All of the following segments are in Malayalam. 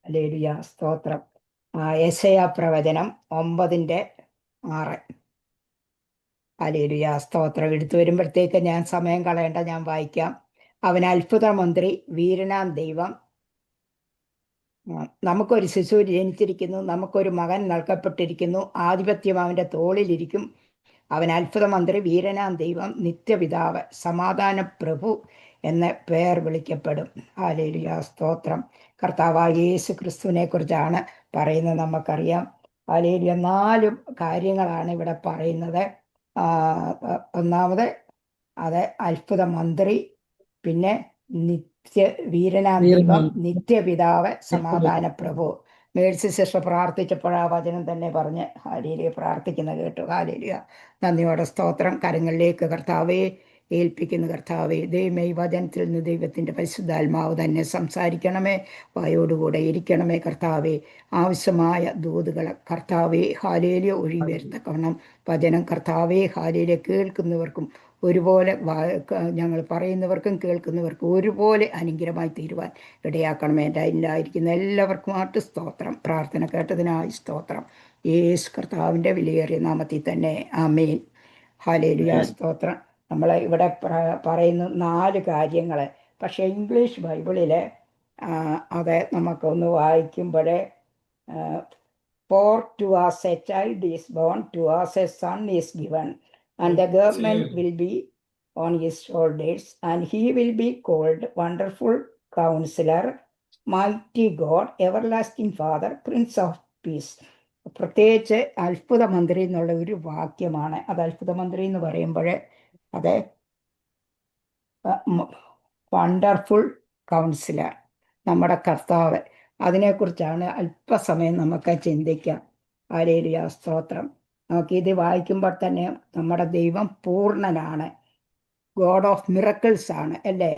ഹല്ലേലൂയ, സ്തോത്രം. യെശയ്യാ പ്രവചനം 9:6. ഹല്ലേലൂയ, സ്തോത്രം. എടുത്തു വരുമ്പോഴത്തേക്ക് ഞാൻ സമയം കളയേണ്ട, ഞാൻ വായിക്കാം. അവൻ അത്ഭുത മന്ത്രി, വീരനാം ദൈവം, നമുക്കൊരു ശിശു ജനിച്ചിരിക്കുന്നു, നമുക്കൊരു മകൻ നൽകപ്പെട്ടിരിക്കുന്നു, ആധിപത്യം അവൻ്റെ തോളിലിരിക്കും. അവൻ അത്ഭുത മന്ത്രി, വീരനാം ദൈവം, നിത്യപിതാവ്, സമാധാന പ്രഭു എന്ന് പേർ വിളിക്കപ്പെടും. ഹല്ലേലൂയ, സ്തോത്രം. കർത്താവായ യേശു ക്രിസ്തുവിനെ കുറിച്ചാണ് പറയുന്നത്, നമുക്കറിയാം. ഹല്ലേലൂയ, 4 കാര്യങ്ങളാണ് ഇവിടെ പറയുന്നത്. ഒന്നാമത് അത് അത്ഭുത മന്ത്രി, പിന്നെ വീരനാം ദൈവം, നിത്യപിതാവ്, സമാധാന പ്രഭു. മേഴ്സി സിസ്റ്റർ പ്രാർത്ഥിച്ചപ്പോൾ ആ വചനം തന്നെ പറഞ്ഞ് ഹാലേലിയ പ്രാർത്ഥിക്കുന്ന കേട്ടു. ഹാലേലിയ, നന്ദിയോടെ സ്തോത്രം. കരങ്ങളിലേക്ക് കർത്താവെ ഏൽപ്പിക്കുന്ന കർത്താവെ, ദൈവമേ ഈ വചനത്തിൽ നിന്ന് ദൈവത്തിൻ്റെ പരിശുദ്ധാത്മാവ് തന്നെ സംസാരിക്കണമേ, വായോടുകൂടെ ഇരിക്കണമേ കർത്താവെ. ആവശ്യമായ ദൂതുകളെ കർത്താവെ ഹാലേലിയ ഒഴിവരുത്തക്കണം. വചനം കർത്താവെ ഹാലേലിയ കേൾക്കുന്നവർക്കും ഒരുപോലെ, ഞങ്ങൾ പറയുന്നവർക്കും കേൾക്കുന്നവർക്കും ഒരുപോലെ അനുഗ്രഹമായി തീരുവാൻ ഇടയാക്കണമേ. എൻ്റെ അതിലായിരിക്കുന്ന എല്ലാവർക്കുമായിട്ട് സ്തോത്രം. പ്രാർത്ഥന കേട്ടതിനായി സ്തോത്രം. യേശു കർത്താവിൻ്റെ വിലയേറിയ നാമത്തിൽ തന്നെ ആമേൻ. ഹല്ലേലൂയ, സ്തോത്രം. നമ്മൾ ഇവിടെ പറയുന്ന 4 കാര്യങ്ങൾ, പക്ഷേ ഇംഗ്ലീഷ് ബൈബിളിൽ അത് നമുക്കൊന്ന് വായിക്കുമ്പോൾ, for to us a child is born, to us a son is given, and the government will be on his shoulders, and he will be called Wonderful Counselor, Mighty God, Everlasting Father, Prince of Peace. പ്രത്യേകിച്ച് അത്ഭുത മന്ത്രി എന്നുള്ള ഒരു വാക്യമാണ് അത്. അത്ഭുത മന്ത്രി എന്ന് പറയുമ്പോൾ അത് വണ്ടർഫുൾ കൗൺസിലർ, നമ്മുടെ കർത്താവ്, അതിനെക്കുറിച്ചാണ് അല്പസമയം നമുക്ക് ചിന്തിക്കാം. ഹല്ലേലൂയ, സ്തോത്രം. നമുക്കിത് വായിക്കുമ്പോൾ തന്നെ നമ്മുടെ ദൈവം പൂർണ്ണനാണ്, ഗോഡ് ഓഫ് മിറക്കിൾസ് ആണ്, അല്ലേ?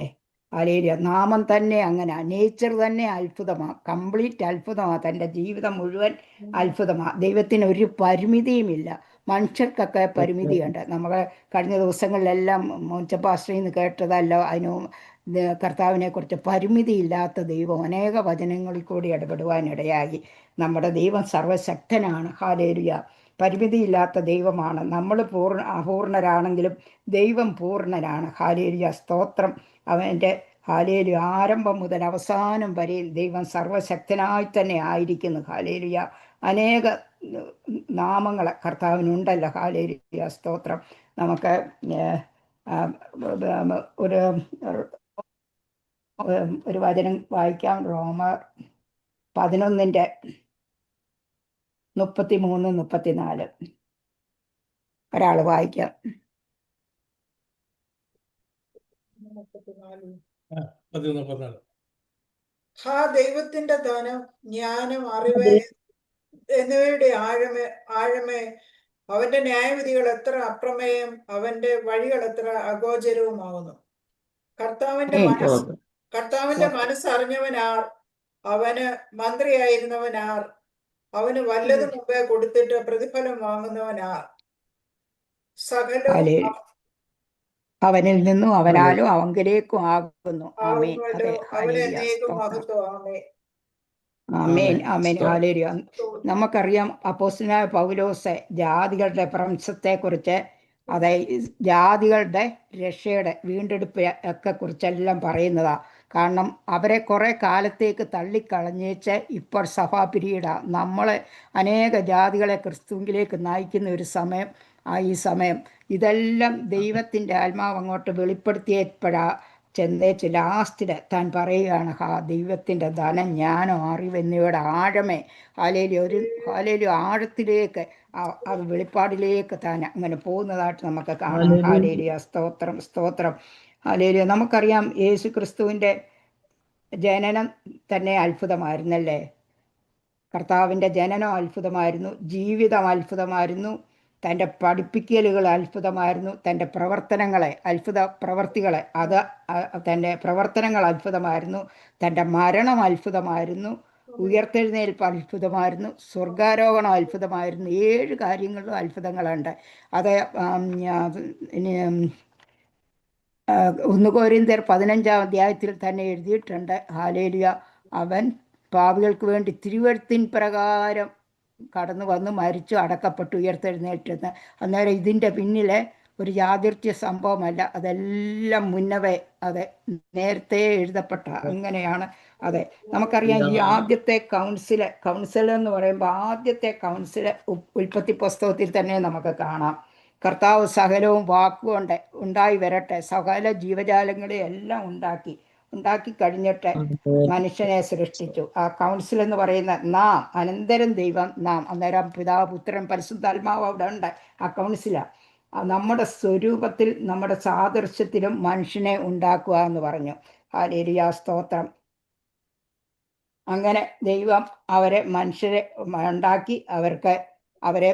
ഹല്ലേലൂയ, നാമം തന്നെ അങ്ങനെ, നേച്ചർ തന്നെ അത്ഭുതമാണ്, കംപ്ലീറ്റ് അത്ഭുതമാണ്, തൻ്റെ ജീവിതം മുഴുവൻ അത്ഭുതമാണ്. ദൈവത്തിന് ഒരു പരിമിതിയുമില്ല. മനുഷ്യർക്കൊക്കെ പരിമിതിയുണ്ട്. നമ്മൾ കഴിഞ്ഞ ദിവസങ്ങളിലെല്ലാം മോഞ്ചപ്പാസ്റ്ററിൽ നിന്ന് കേട്ടതല്ലോ, കർത്താവിനെ കുറിച്ച് പരിമിതിയില്ലാത്ത ദൈവം അനേക വചനങ്ങളിൽ കൂടി ഇടപെടുവാനിടയായി. നമ്മുടെ ദൈവം സർവശക്തനാണ്. ഹല്ലേലൂയ, പരിമിതിയില്ലാത്ത ദൈവമാണ്. നമ്മൾ അപൂർണരാണെങ്കിലും ദൈവം പൂർണ്ണനാണ്. ഹല്ലേലൂയ, സ്തോത്രം. അവൻ്റെ ഹല്ലേലൂയ, ആരംഭം മുതൽ അവസാനം വരെ ദൈവം സർവശക്തനായി തന്നെ ആയിരിക്കുന്നു. ഹല്ലേലൂയ, അനേക നാമങ്ങൾ കർത്താവിനുണ്ടല്ലോ. ഹല്ലേലൂയ, സ്തോത്രം. നമുക്ക് ഒരു വചനം വായിക്കാം. റോമർ 11:33-34. ഒരാൾ വായിക്കാം. ദൈവത്തിന്റെ ധനം, ജ്ഞാനം, അറിവ് എന്നിവയുടെ ആഴമേ, അവന്റെ ന്യായവിധികൾ എത്ര അപ്രമേയം, അവന്റെ വഴികൾ എത്ര അഗോചരവുമാകുന്നു. കർത്താവിന്റെ മനസ്സറിഞ്ഞവനാർ, അവന് മന്ത്രിയായിരുന്നവനാർ, അവന് വല്ലതും മുമ്പേ കൊടുത്തിട്ട് പ്രതിഫലം വാങ്ങുന്നവനാർ. സകലവും അവനിൽ നിന്നും അവനാലും അവങ്കിലേക്കും ആകുന്നു. ആമേൻ. ആമേൻ, ആമേൻ. ഹല്ലേലൂയ. നമുക്കറിയാം അപ്പോസ്തലനായ പൗലോസ് ജാതികളുടെ പ്രപഞ്ചത്തെക്കുറിച്ച്, അതായത് ജാതികളുടെ രക്ഷയുടെ വീണ്ടെടുപ്പ് ഒക്കെ കുറിച്ചെല്ലാം പറയുന്നതാണ്. കാരണം അവരെ കുറേ കാലത്തേക്ക് തള്ളിക്കളഞ്ഞേച്ച് ഇപ്പോൾ സഭാപിരീഡാണ്. നമ്മൾ അനേക ജാതികളെ ക്രിസ്തുവിലേക്ക് നയിക്കുന്ന ഒരു സമയം. ഈ സമയം ഇതെല്ലാം ദൈവത്തിൻ്റെ ആത്മാവ് അങ്ങോട്ട് വെളിപ്പെടുത്തിയപ്പോഴാണ് ചെന്നേച്ച് ലാസ്റ്റിൽ താൻ പറയുകയാണ്, ദൈവത്തിൻ്റെ ധനം, ജ്ഞാനം, അറിവ് എന്നിവയുടെ ആഴമേ. ഹല്ലേലൂയ, ആഴത്തിലേക്ക്, അത് വെളിപ്പാടിലേക്ക് താൻ അങ്ങനെ പോകുന്നതായിട്ട് നമുക്ക് കാണാം. ഹല്ലേലൂയ, സ്തോത്രം, സ്തോത്രം. ഹല്ലേലൂയ. നമുക്കറിയാം യേശു ക്രിസ്തുവിൻ്റെ ജനനം തന്നെ അത്ഭുതമായിരുന്നല്ലേ? കർത്താവിൻ്റെ ജനനം അത്ഭുതമായിരുന്നു, ജീവിതം അത്ഭുതമായിരുന്നു, തൻ്റെ പഠിപ്പിക്കലുകൾ അത്ഭുതമായിരുന്നു, തൻ്റെ പ്രവർത്തികളെ തൻ്റെ പ്രവർത്തനങ്ങൾ അത്ഭുതമായിരുന്നു, തൻ്റെ മരണം അത്ഭുതമായിരുന്നു, ഉയർത്തെഴുന്നേൽപ്പ് അത്ഭുതമായിരുന്നു, സ്വർഗാരോഹണം അത്ഭുതമായിരുന്നു. 7 കാര്യങ്ങളിലും അത്ഭുതങ്ങളുണ്ട്. അത് 1 കൊരിന്ത്യർ 15-ാം അധ്യായത്തിൽ തന്നെ എഴുതിയിട്ടുണ്ട്. ഹല്ലേലൂയ, അവൻ പാപികൾക്ക് വേണ്ടി തിരുവഴുത്തിൻ പ്രകാരം കടന്നു വന്ന് മരിച്ചു അടക്കപ്പെട്ടു ഉയർത്തെഴുന്നേറ്റെന്ന്. അന്നേരം ഇതിൻ്റെ പിന്നിലെ ഒരു യാദൃച്ഛ്യ സംഭവമല്ല, അതെല്ലാം മുന്നവേ അതെ നേരത്തെ എഴുതപ്പെട്ട അങ്ങനെയാണ്. അതെ, നമുക്കറിയാം ഈ ആദ്യത്തെ കൗൺസിൽ എന്ന് പറയുമ്പോൾ ആദ്യത്തെ കൗൺസിൽ ഉൽപ്പത്തി പുസ്തകത്തിൽ തന്നെ നമുക്ക് കാണാം. കർത്താവ് സകലവും വാക്കുകൊണ്ട് ഉണ്ടായി വരട്ടെ, സകല ജീവജാലങ്ങളെ എല്ലാം ഉണ്ടാക്കി കഴിഞ്ഞിട്ട് മനുഷ്യനെ സൃഷ്ടിച്ചു. ആ കൗൺസിൽ എന്ന് പറയുന്ന നാം, അനന്തരം ദൈവം നാം, അന്നേരം പിതാവ് പുത്രൻ പരിശുദ്ധാത്മാവ് അവിടെ ഉണ്ട്. ആ കൗൺസിലാണ് നമ്മുടെ സ്വരൂപത്തിൽ നമ്മുടെ സാദൃശ്യത്തിലും മനുഷ്യനെ ഉണ്ടാക്കുക എന്ന് പറഞ്ഞു. ഹല്ലേലൂയ, സ്തോത്രം. അങ്ങനെ ദൈവം മനുഷ്യരെ ഉണ്ടാക്കി അവരെ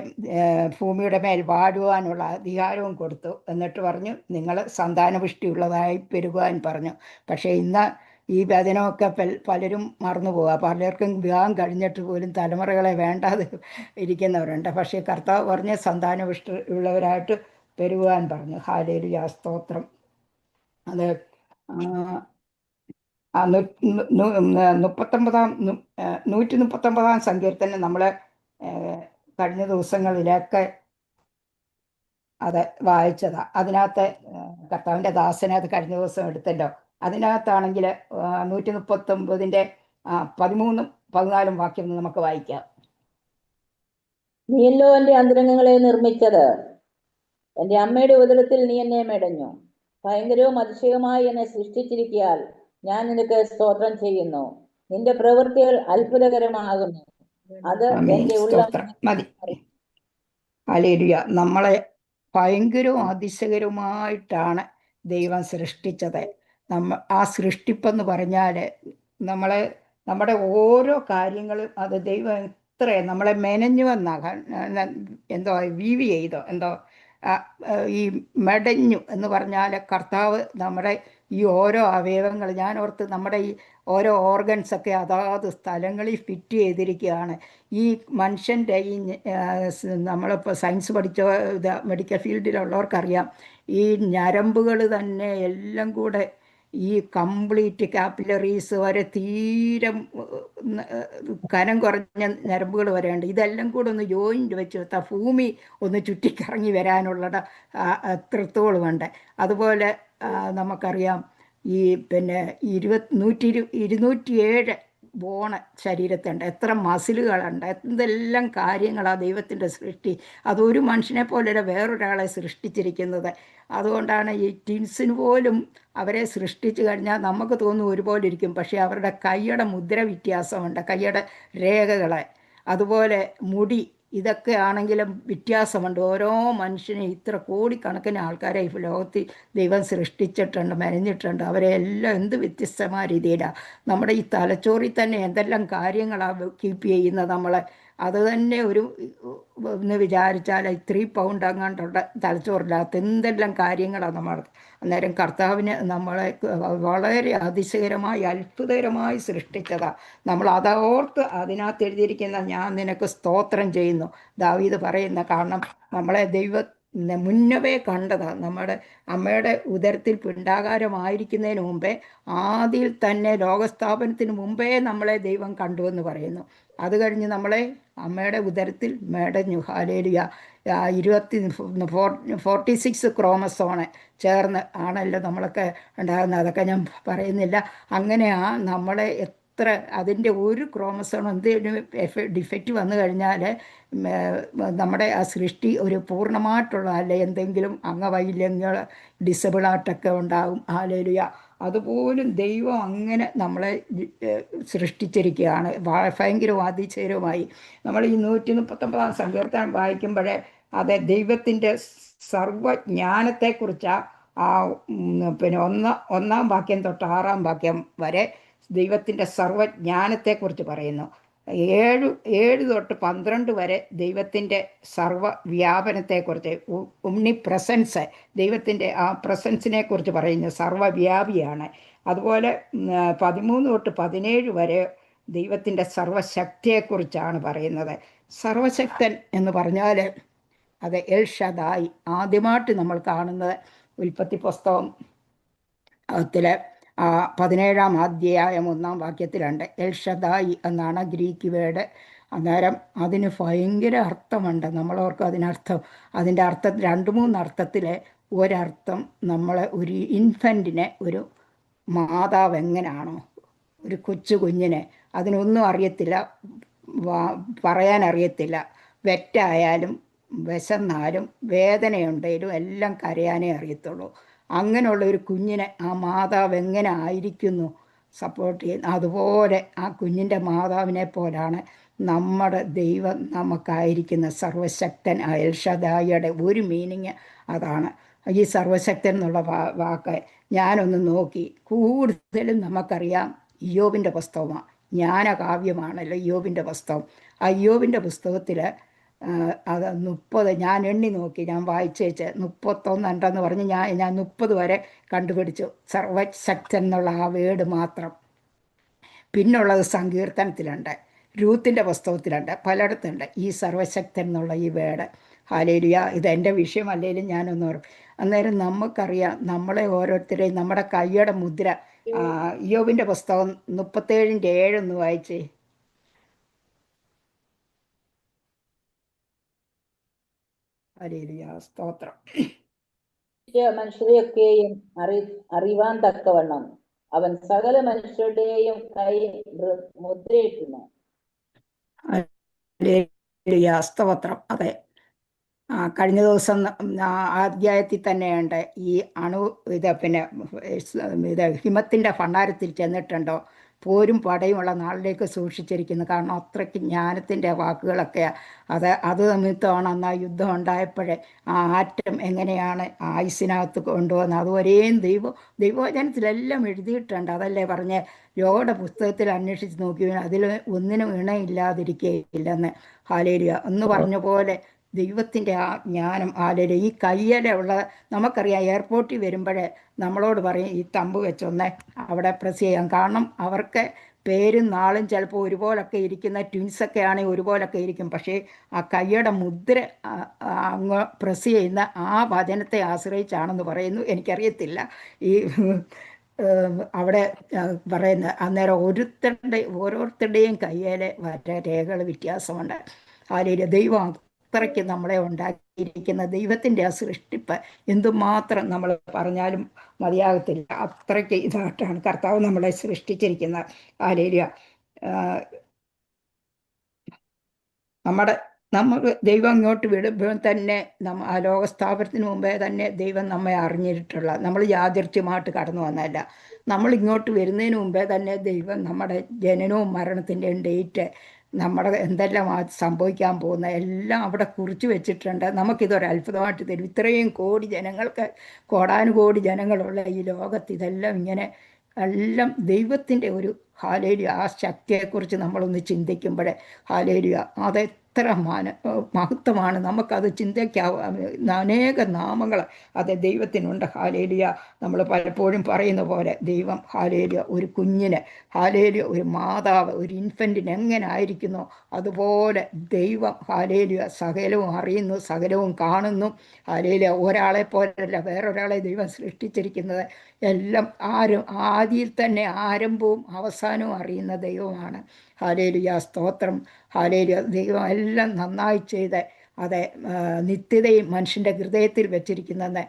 ഭൂമിയുടെ മേൽ വാഴുവാനുള്ള അധികാരവും കൊടുത്തു. എന്നിട്ട് പറഞ്ഞു, നിങ്ങൾ സന്താനപുഷ്ടിയുള്ളതായി പെരുകുവാൻ പറഞ്ഞു. പക്ഷേ ഇന്ന് ഈ വചനമൊക്കെ പലരും മറന്നു പോവുക. പലർക്കും വിവാഹം കഴിഞ്ഞിട്ട് പോലും തലമുറകളെ വേണ്ടാതെ ഇരിക്കുന്നവരുണ്ട്. പക്ഷേ കർത്താവ് പറഞ്ഞ് സന്താനപുഷ്ടി ഉള്ളവരായിട്ട് പെരുകുവാൻ പറഞ്ഞു. ഹല്ലേലൂയ, സ്തോത്രം. അത് 139 സങ്കീർത്തനം നമ്മൾ കഴിഞ്ഞ ദിവസങ്ങളിലൊക്കെ അത് വായിച്ചതാ. അതിനകത്ത് കർത്താവിൻ്റെ ദാസനെ അത് കഴിഞ്ഞ ദിവസം എടുത്തല്ലോ. അതിനകത്താണെങ്കിൽ 139 13 14 വാക്യം നമുക്ക് വായിക്കാം. നീയല്ലോ എന്റെ അന്തരംഗങ്ങളെ നിർമ്മിച്ചത്, എന്റെ അമ്മയുടെ ഉദരത്തിൽ നീ എന്നെ മെടഞ്ഞു. ഭയങ്കരവും അതിശയവുമായി എന്നെ സൃഷ്ടിച്ചിരിക്കയാൽ ഞാൻ നിനക്ക് സ്തോത്രം ചെയ്യുന്നു. നിന്റെ പ്രവൃത്തികൾ അത്ഭുതകരമാകുന്നു. അത് എന്റെ ഉള്ളം മതി. ഹല്ലേലൂയ. നമ്മളെ ഭയങ്കരവും അതിശയകരവുമായിട്ടാണ് ദൈവം സൃഷ്ടിച്ചത്. ആ സൃഷ്ടിപ്പെന്ന് പറഞ്ഞാൽ നമ്മുടെ ഓരോ കാര്യങ്ങളും അത് ദൈവം നമ്മളെ മെനഞ്ഞു എന്തോ വീവി ചെയ്തോ എന്തോ ഈ മെടഞ്ഞു എന്ന് പറഞ്ഞാൽ കർത്താവ് നമ്മുടെ ഈ ഓരോ അവയവങ്ങൾ, ഞാൻ ഓർത്ത് നമ്മുടെ ഈ ഓരോ ഓർഗൻസൊക്കെ അതാത് സ്ഥലങ്ങളിൽ ഫിറ്റ് ചെയ്തിരിക്കുകയാണ്. ഈ മനുഷ്യൻ്റെ ഈ നമ്മളിപ്പോൾ സയൻസ് പഠിച്ച മെഡിക്കൽ ഫീൽഡിലുള്ളവർക്കറിയാം, ഈ ഞരമ്പുകൾ തന്നെ എല്ലാം കൂടെ ഈ കംപ്ലീറ്റ് കാപ്പിലറീസ് വരെ തീരെ കനം കുറഞ്ഞ ഞരമ്പുകൾ വരെയുണ്ട്. ഇതെല്ലാം കൂടെ ഒന്ന് ജോയിൻ്റ് വെച്ച് വെത്താൽ ഭൂമി ഒന്ന് ചുറ്റിക്കറങ്ങി വരാനുള്ള എത്രത്തോളമുണ്ട്. അതുപോലെ നമുക്കറിയാം ഈ 207 ബോണ് ശരീരത്തുണ്ട്, എത്ര മസിലുകളുണ്ട്, എന്തെല്ലാം കാര്യങ്ങളാണ് ദൈവത്തിൻ്റെ സൃഷ്ടി. അതൊരു മനുഷ്യനെ പോലെ വേറൊരാളെ സൃഷ്ടിച്ചിരിക്കുന്നത്. അതുകൊണ്ടാണ് ഈ ട്വിൻസിന് പോലും അവരെ സൃഷ്ടിച്ചു കഴിഞ്ഞാൽ നമുക്ക് തോന്നും ഒരുപോലെ ഇരിക്കും, പക്ഷേ അവരുടെ കൈയുടെ മുദ്ര വ്യത്യാസമുണ്ട്, കൈയുടെ രേഖകളെ. അതുപോലെ മുടി, ഇതൊക്കെ ആണെങ്കിലും വ്യത്യാസമുണ്ട്. ഓരോ മനുഷ്യനെ ഇത്ര കോടിക്കണക്കിന് ആൾക്കാരെ ഈ ലോകത്തിൽ ദൈവം സൃഷ്ടിച്ചിട്ടുണ്ട്, മെനഞ്ഞിട്ടുണ്ട്. അവരെ എല്ലാം എന്ത് വ്യത്യസ്തമായ രീതിയിലാണ്. നമ്മുടെ ഈ തലച്ചോറിൽ തന്നെ എന്തെല്ലാം കാര്യങ്ങളാണ് കീപ്പ് ചെയ്യുന്നത് നമ്മളെ. അത് തന്നെ ഒന്ന് വിചാരിച്ചാൽ 3 പൗണ്ട് അങ്ങാണ്ടുള്ള തലച്ചോറിനകത്ത് എന്തെല്ലാം കാര്യങ്ങളാണ് നമ്മൾ. അന്നേരം കർത്താവിന് നമ്മളെ വളരെ അതിശയകരമായി അത്ഭുതകരമായി സൃഷ്ടിച്ചതാണ്. നമ്മൾ അതോർത്ത് അതിനകത്ത് എഴുതിയിരിക്കുന്ന ഞാൻ നിനക്ക് സ്തോത്രം ചെയ്യുന്നു ദാവീദ് പറയുന്ന. കാരണം നമ്മളെ മുന്നവേ കണ്ടതാണ്. നമ്മുടെ അമ്മയുടെ ഉദരത്തിൽ പിണ്ടാകാരമായിരിക്കുന്നതിന് മുമ്പേ, ആദിയിൽ തന്നെ ലോകസ്ഥാപനത്തിന് മുമ്പേ നമ്മളെ ദൈവം കണ്ടുവെന്ന് പറയുന്നു. അത് കഴിഞ്ഞ് നമ്മളെ അമ്മയുടെ ഉദരത്തിൽ മെടഞ്ഞു. ഹല്ലേലൂയ. 46 ക്രോമസോണ് ചേർന്ന് ആണല്ലോ നമ്മളൊക്കെ ഉണ്ടാകുന്നത്. അതൊക്കെ ഞാൻ പറയുന്നില്ല. അങ്ങനെയാ നമ്മളെ അതിൻ്റെ ഒരു ക്രോമസോൺ എന്തെങ്കിലും ഡിഫക്റ്റ് വന്നു കഴിഞ്ഞാൽ നമ്മുടെ ആ സൃഷ്ടി ഒരു പൂർണ്ണമായിട്ടുള്ള അല്ല, എന്തെങ്കിലും അംഗവൈകല്യങ്ങൾ ഡിസബിളായിട്ടൊക്കെ ഉണ്ടാകും. ഹല്ലേലൂയ. അതുപോലും ദൈവം അങ്ങനെ നമ്മളെ സൃഷ്ടിച്ചിരിക്കുകയാണ്. ഭയങ്കരവും അതിശയവുമായി. നമ്മൾ ഈ 139 സങ്കീർത്തനം വായിക്കുമ്പോഴേ അത് ദൈവത്തിൻ്റെ സർവജ്ഞാനത്തെക്കുറിച്ചാണ്. ഒന്നാം വാക്യം തൊട്ട് 6-ാം വാക്യം വരെ ദൈവത്തിൻ്റെ സർവജ്ഞാനത്തെക്കുറിച്ച് പറയുന്നു. 7 തൊട്ട് 12 വരെ ദൈവത്തിൻ്റെ സർവ്വവ്യാപനത്തെക്കുറിച്ച്, ഒമ്നി പ്രസൻസ്, ദൈവത്തിൻ്റെ ആ പ്രസൻസിനെ കുറിച്ച് പറയുന്നു. സർവ്വവ്യാപിയാണ്. അതുപോലെ 13 തൊട്ട് 17 വരെ ദൈവത്തിൻ്റെ സർവശക്തിയെക്കുറിച്ചാണ് പറയുന്നത്. സർവശക്തൻ എന്ന് പറഞ്ഞാൽ അത് എൽ ഷദായി. ആദ്യമായിട്ട് നമ്മൾ കാണുന്നത് ഉൽപ്പത്തി പുസ്തകത്തിലെ 17-ാം അധ്യായം 1-ാം വാക്യത്തിലുണ്ട്. എൽ ഷദായി എന്നാണ് ഗ്രീക്ക് വേർഡ്. അന്നേരം അതിന് ഭയങ്കര അർത്ഥമുണ്ട്. നമ്മളോർക്കും അതിനർത്ഥം, അതിൻ്റെ അർത്ഥം 2-3 അർത്ഥത്തിൽ ഒരർത്ഥം നമ്മളെ ഒരു ഇൻഫൻറ്റിനെ, ഒരു മാതാവ് എങ്ങനെയാണോ ഒരു കൊച്ചു കുഞ്ഞിനെ, അതിനൊന്നും അറിയത്തില്ല, പറയാൻ അറിയത്തില്ല, വെറ്റായാലും വിശന്നാലും വേദനയുണ്ടെങ്കിലും എല്ലാം കരയാനേ അറിയത്തുള്ളൂ. അങ്ങനെയുള്ള ഒരു കുഞ്ഞിനെ ആ മാതാവ് എങ്ങനെ ആയിരിക്കുന്നു സപ്പോർട്ട് ചെയ്യുന്നത്, അതുപോലെ ആ കുഞ്ഞിൻ്റെ മാതാവിനെ പോലാണ് നമ്മുടെ ദൈവം നമുക്കായിരിക്കുന്ന സർവശക്തൻ. എൽ ഷദായിയുടെ ഒരു മീനിങ് അതാണ്. ഈ സർവശക്തൻ എന്നുള്ള വാക്ക് ഞാനൊന്ന് നോക്കി, കൂടുതലും നമുക്കറിയാം ഇയ്യോബിൻ്റെ പുസ്തകമാണ്, ജ്ഞാനകാവ്യമാണല്ലോ ഇയ്യോബിൻ്റെ പുസ്തകം. ആ ഇയ്യോബിൻ്റെ പുസ്തകത്തിൽ അത് 30 ഞാൻ എണ്ണി നോക്കി, ഞാൻ വായിച്ചേച്ച് 31 ഉണ്ടെന്ന് പറഞ്ഞ് ഞാൻ 30 വരെ കണ്ടുപിടിച്ചു. സർവശക്തൻ എന്നുള്ള ആ വേർഡ് മാത്രം. പിന്നുള്ളത് സങ്കീർത്തനത്തിലുണ്ട്, രൂത്തിൻ്റെ പുസ്തകത്തിലുണ്ട്, പലയിടത്തുണ്ട് ഈ സർവശക്തൻ എന്നുള്ള ഈ വേർഡ്. ഹല്ലേലൂയ. ഇതെൻ്റെ വിഷയമല്ലെങ്കിലും ഞാനൊന്ന് ഓർക്കും. അന്നേരം നമുക്കറിയാം നമ്മളെ ഓരോരുത്തരെയും നമ്മുടെ കയ്യുടെ മുദ്ര. ഇയ്യോബിൻ്റെ പുസ്തകം 37:7 ഒന്ന് വായിച്ചേ. ഹല്ലേലൂയ, സ്തോത്രം. മനുഷ്യരെയൊക്കെയും അറിവാൻ തക്കവണ്ണം അവൻ സകല മനുഷ്യരുടെയും കൈ മുദ്രയിട്ടുന്നു. ഹല്ലേലൂയ, സ്തോത്രം. അതെ, കഴിഞ്ഞ ദിവസം അധ്യായത്തിൽ തന്നെയുണ്ട് ഈ പിന്നെ ഇത് ഹിമത്തിൻ്റെ ഭണ്ഡാരത്തിൽ ചെന്നിട്ടുണ്ടോ, പോരും പടയുമുള്ള നാളിലേക്ക് സൂക്ഷിച്ചിരിക്കുന്നു. കാരണം അത്രയ്ക്ക് ജ്ഞാനത്തിൻ്റെ വാക്കുകളൊക്കെ അത് നിമിത്തമാണ് അന്ന് ആ യുദ്ധം ഉണ്ടായപ്പോഴേ ആ ആറ്റം എങ്ങനെയാണ് ആയുസിനകത്ത് കൊണ്ടുവന്നത് അതുവരെയും ദൈവവചനത്തിലെല്ലാം എഴുതിയിട്ടുണ്ട്. അതല്ലേ പറഞ്ഞ് യോയുടെ പുസ്തകത്തിൽ അന്വേഷിച്ച് നോക്കി അതിൽ ഒന്നിനും ഇണയില്ലാതിരിക്കുകയില്ലെന്ന്. ഹല്ലേലൂയ എന്ന് പറഞ്ഞ പോലെ ദൈവത്തിൻ്റെ ആ ജ്ഞാനം. ഹല്ലേലൂയ. ഈ കയ്യിലുള്ള നമുക്കറിയാം, എയർപോർട്ടിൽ വരുമ്പോഴേ നമ്മളോട് പറയും ഈ തമ്പ് വെച്ചൊന്ന് അവിടെ പ്രസ് ചെയ്യാം. കാരണം അവർക്ക് പേരും നാളും ചിലപ്പോൾ ഒരുപോലൊക്കെ ഇരിക്കുന്ന ട്വിൻസൊക്കെ ആണെങ്കിൽ ഒരുപോലൊക്കെ ഇരിക്കും. പക്ഷേ ആ കയ്യുടെ മുദ്ര അങ്ങ് പ്രസ് ചെയ്യുന്ന ആ വചനത്തെ ആശ്രയിച്ചാണെന്ന് പറയുന്നു. എനിക്കറിയത്തില്ല ഈ അവിടെ പറയുന്ന. അന്നേരം ഓരോരുത്തരുടെയും കയ്യിലെ രേഖകൾ വ്യത്യാസമുണ്ട്. ഹല്ലേലൂയ. ദൈവം അത്രയ്ക്ക് നമ്മളെ ഉണ്ടാക്കിയിരിക്കുന്ന ദൈവത്തിൻ്റെ ആ സൃഷ്ടിപ്പ് എന്തുമാത്രം നമ്മൾ പറഞ്ഞാലും മതിയാകത്തില്ല. അത്രയ്ക്ക് ഇതായിട്ടാണ് കർത്താവ് നമ്മളെ സൃഷ്ടിച്ചിരിക്കുന്നത്. ഹല്ലേലൂയ. നമുക്ക് ദൈവം ഇങ്ങോട്ട് വിടുമ്പോൾ തന്നെ ആ ലോകസ്ഥാപനത്തിന് മുമ്പേ തന്നെ ദൈവം നമ്മെ അറിഞ്ഞിട്ടുള്ള, നമ്മൾ യാദൃച്ഛ്യമായിട്ട് കടന്നു വന്നതല്ല. നമ്മൾ ഇങ്ങോട്ട് വരുന്നതിന് മുമ്പേ തന്നെ ദൈവം നമ്മുടെ ജനനവും മരണത്തിൻ്റെയും ഡേറ്റ്, നമ്മുടെ എന്തെല്ലാം സംഭവിക്കാൻ പോകുന്ന എല്ലാം അവിടെ കുറിച്ച് വെച്ചിട്ടുണ്ട്. നമുക്കിതൊരു അത്ഭുതമായിട്ട് തരും. ഇത്രയും കോടി ജനങ്ങൾക്ക്, കോടാനുകോടി ജനങ്ങളുള്ള ഈ ലോകത്ത് ഇതെല്ലാം ഇങ്ങനെ എല്ലാം ദൈവത്തിൻ്റെ ഒരു ഹല്ലേലൂയ ആ ശക്തിയെക്കുറിച്ച് നമ്മളൊന്ന് ചിന്തിക്കുമ്പോൾ ഹല്ലേലൂയ അതെത്ര മഹത്വമാണ്. നമുക്കത് ചിന്തിക്കാവുന്ന അനേക നാമങ്ങൾ അത് ദൈവത്തിനുണ്ട്. ഹല്ലേലൂയ. നമ്മൾ പലപ്പോഴും പറയുന്ന പോലെ ദൈവം ഹല്ലേലൂയ ഒരു കുഞ്ഞിന്, ഹല്ലേലൂയ ഒരു മാതാവ് ഒരു ഇൻഫൻറ്റിന് എങ്ങനെ ആയിരിക്കുന്നോ അതുപോലെ ദൈവം ഹല്ലേലൂയ സകലവും അറിയുന്നു, സകലവും കാണുന്നു. ഹല്ലേലൂയ. ഒരാളെ പോലല്ല വേറൊരാളെ ദൈവം സൃഷ്ടിച്ചിരിക്കുന്നത്. എല്ലാം ആദിയിൽ തന്നെ ആരംഭവും അവസാനവും അറിയുന്ന ദൈവമാണ്. ഹല്ലേലൂയ, സ്തോത്രം. ഹല്ലേലൂയ. ദൈവം എല്ലാം നന്നായി ചെയ്ത് അതെ നിത്യതയും മനുഷ്യൻ്റെ ഹൃദയത്തിൽ വെച്ചിരിക്കുന്നെന്ന്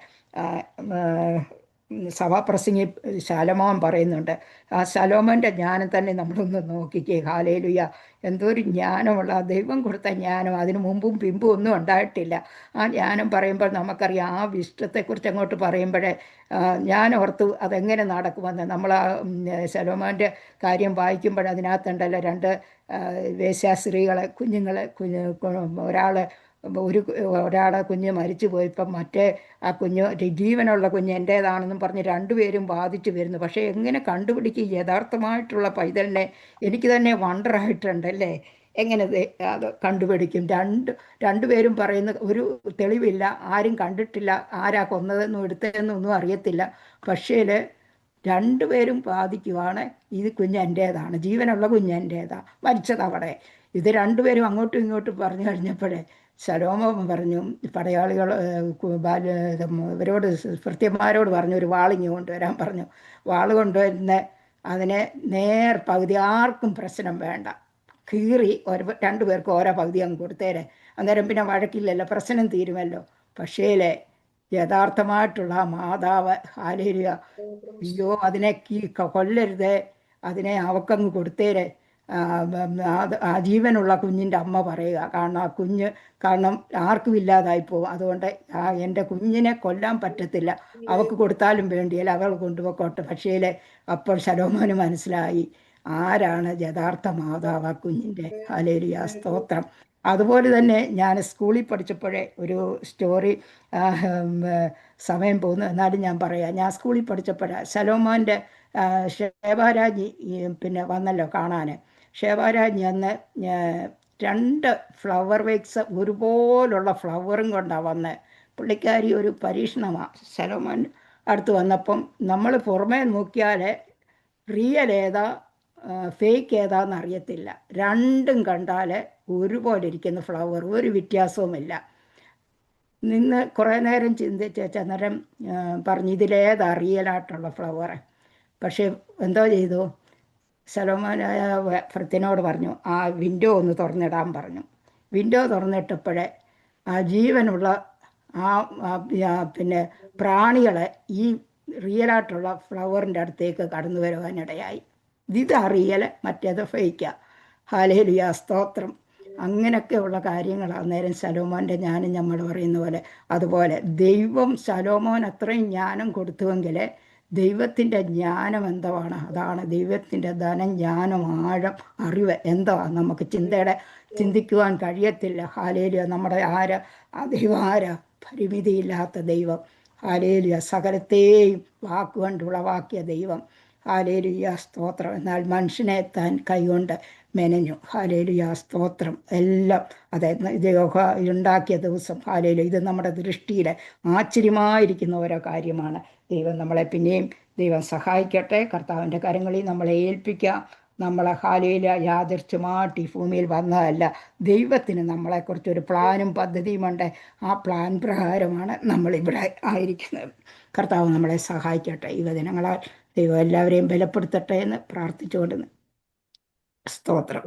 സഭാപ്രസംഗി ശലോമോൻ പറയുന്നുണ്ട്. ആ ശലോമോൻ്റെ ജ്ഞാനം തന്നെ നമ്മളൊന്ന് നോക്കിക്കേ. ഹല്ലേലൂയ. എന്തോ ഒരു ജ്ഞാനമുള്ള ആ ദൈവം കൊടുത്ത ജ്ഞാനം, അതിനു മുമ്പും പിമ്പും ഒന്നും ഉണ്ടായിട്ടില്ല. ആ ജ്ഞാനം പറയുമ്പോൾ നമുക്കറിയാം. ആ വിശുദ്ധത്തെക്കുറിച്ച് അങ്ങോട്ട് പറയുമ്പോഴേ ഞാൻ ഓർത്തു അതെങ്ങനെ നടക്കുമെന്ന്. നമ്മൾ ആ ശലോമോൻ്റെ കാര്യം വായിക്കുമ്പോൾ അതിനകത്തുണ്ടല്ലോ 2 വേശ്യാസ്ത്രീകളെ കുഞ്ഞുങ്ങളെ ഒരാളെ കുഞ്ഞ് മരിച്ചു പോയപ്പം മറ്റേ ആ കുഞ്ഞ് ജീവനുള്ള കുഞ്ഞ് എൻ്റേതാണെന്നും പറഞ്ഞ് 2 പേരും ബാധിച്ചു വരുന്നു. പക്ഷേ എങ്ങനെ കണ്ടുപിടിക്കും യഥാർത്ഥമായിട്ടുള്ള പൈതലിനെ? എനിക്ക് തന്നെ വണ്ടറായിട്ടുണ്ടല്ലേ, എങ്ങനെ അത് കണ്ടുപിടിക്കും? രണ്ടുപേരും പറയുന്ന ഒരു തെളിവില്ല, ആരും കണ്ടിട്ടില്ല, ആരാ കൊന്നതെന്നും എടുത്തതെന്നൊന്നും അറിയത്തില്ല. പക്ഷേ 2 പേരും ബാധിക്കുവാണ് ഇത് കുഞ്ഞ് എൻ്റേതാണ്, ജീവനുള്ള കുഞ്ഞ് എൻ്റേതാ, മരിച്ചതവിടെ. ഇത് 2 പേരും അങ്ങോട്ടും ഇങ്ങോട്ടും പറഞ്ഞു കഴിഞ്ഞപ്പോഴേ ശലോമോൻ പറഞ്ഞു പടയാളികൾ ഇവരോട് ഭൃത്യന്മാരോട് പറഞ്ഞു ഒരു വാളിങ്ങ് കൊണ്ടുവരാൻ പറഞ്ഞു. വാള് കൊണ്ടുവരുന്ന അതിനെ പകുതി ആർക്കും പ്രശ്നം വേണ്ട, കീറി രണ്ടു പേർക്ക് ഓരോ പകുതി അങ്ങ് കൊടുത്തേരെ, അന്നേരം പിന്നെ വഴക്കില്ലല്ലോ, പ്രശ്നം തീരുമല്ലോ. പക്ഷേലേ യഥാർത്ഥമായിട്ടുള്ള മാതാവ് ഹല്ലേലൂയ, അയ്യോ അതിനെ കൊല്ലരുത്, അതിനെ അവക്കങ്ങ് കൊടുത്തേരെ. ആ ജീവനുള്ള കുഞ്ഞിൻ്റെ അമ്മ പറയുക, കാരണം ആ കുഞ്ഞ് ആർക്കും ഇല്ലാതായി പോകും, അതുകൊണ്ട് എൻ്റെ കുഞ്ഞിനെ കൊല്ലാൻ പറ്റത്തില്ല, അവക്ക് കൊടുത്താലും വേണ്ടിയല്ല, അവൾ കൊണ്ടുപോയിക്കോട്ടെ. പക്ഷേ അപ്പോൾ ശലോമോന് മനസ്സിലായി ആരാണ് യഥാർത്ഥ മാതാവ് ആ കുഞ്ഞിൻ്റെ. ഹല്ലേലൂയ, സ്തോത്രം. അതുപോലെ തന്നെ ഞാൻ സ്കൂളിൽ പഠിച്ചപ്പോഴേ ഒരു സ്റ്റോറി, സമയം പോകുന്നു എന്നാലും ഞാൻ പറയാം. ഞാൻ സ്കൂളിൽ പഠിച്ചപ്പോഴാണ് ശലോമോൻ്റെ ഷേബാരാജി പിന്നെ വന്നല്ലോ കാണാൻ. ഷേബാരാജി അന്ന് 2 ഫ്ലവർ വേക്സ് ഒരുപോലുള്ള ഫ്ലവറും കൊണ്ടാണ് വന്നത്. പുള്ളിക്കാരി ഒരു പരീക്ഷണമാണ്. ശലോമോൻ അടുത്ത് വന്നപ്പം നമ്മൾ പുറമേ നോക്കിയാൽ റിയൽ ഏതാ ഫേക്ക് ഏതാന്ന് അറിയത്തില്ല. രണ്ടും കണ്ടാൽ ഒരുപോലെ ഇരിക്കുന്ന ഫ്ലവർ, ഒരു വ്യത്യാസവുമില്ല. നിന്ന് കുറേ നേരം ചിന്തിച്ച് അന്നേരം പറഞ്ഞു ഇതിലേതാ റിയലായിട്ടുള്ള ഫ്ലവർ. പക്ഷേ എന്തോ ചെയ്തു, ശലോമോനായ ഭൃത്യനോട് പറഞ്ഞു ആ വിൻഡോ ഒന്ന് തുറന്നിടാൻ പറഞ്ഞു. വിൻഡോ തുറന്നിട്ടപ്പോഴേ ആ ജീവനുള്ള പിന്നെ പ്രാണികളെ ഈ റിയലായിട്ടുള്ള ഫ്ലവറിൻ്റെ അടുത്തേക്ക് കടന്നു വരുവാനിടയായി. ഇതാ റിയൽ, മറ്റേത് ഫേക്കാ. ഹല്ലേലൂയ, സ്തോത്രം. അങ്ങനെയൊക്കെയുള്ള കാര്യങ്ങളാണ് അന്നേരം ശലോമോൻ്റെ ജ്ഞാനം നമ്മൾ പറയുന്ന പോലെ. അതുപോലെ ദൈവം ശലോമോൻ അത്രയും ജ്ഞാനം കൊടുത്തുവെങ്കിൽ ദൈവത്തിൻ്റെ ജ്ഞാനം എന്താണ്? അതാണ് ദൈവത്തിൻ്റെ ധനം, ജ്ഞാനം, ആഴം, അറിവ് എന്താണ് നമുക്ക് ചിന്തിക്കുവാൻ കഴിയത്തില്ല. ഹല്ലേലൂയ, നമ്മുടെ ആ ദൈവം പരിമിതിയില്ലാത്ത ദൈവം. ഹല്ലേലൂയ, സകലത്തെയും വാക്കുകൊണ്ട് ഉളവാക്കിയ ദൈവം. ഹല്ലേലൂയ, സ്തോത്രം. എന്നാൽ മനുഷ്യനെ താൻ കൈകൊണ്ട് മെനഞ്ഞു. ഹല്ലേലൂയ, സ്തോത്രം. എല്ലാം അതായത് യഹോവ ഉണ്ടാക്കിയ ദിവസം. ഹല്ലേലൂയ, ഇത് നമ്മുടെ ദൃഷ്ടിയിൽ ആശ്ചര്യമായിരിക്കുന്ന ഓരോ കാര്യമാണ്. ദൈവം നമ്മളെ പിന്നെയും ദൈവം സഹായിക്കട്ടെ. കർത്താവിൻ്റെ കരങ്ങളിൽ നമ്മളെ ഏൽപ്പിക്കാം. നമ്മളെ ഹല്ലേലൂയ യാദൃച്ഛമായിട്ട് ഈ ഭൂമിയിൽ വന്നതല്ല. ദൈവത്തിന് നമ്മളെക്കുറിച്ചൊരു പ്ലാനും പദ്ധതിയുമുണ്ട്. ആ പ്ലാൻ പ്രകാരമാണ് നമ്മളിവിടെ ആയിരിക്കുന്നത്. കർത്താവ് നമ്മളെ സഹായിക്കട്ടെ. ഈ വചനങ്ങളാൽ ദൈവം എല്ലാവരെയും ബലപ്പെടുത്തട്ടെ എന്ന് പ്രാർത്ഥിച്ചുകൊണ്ട് സ്തോത്രം.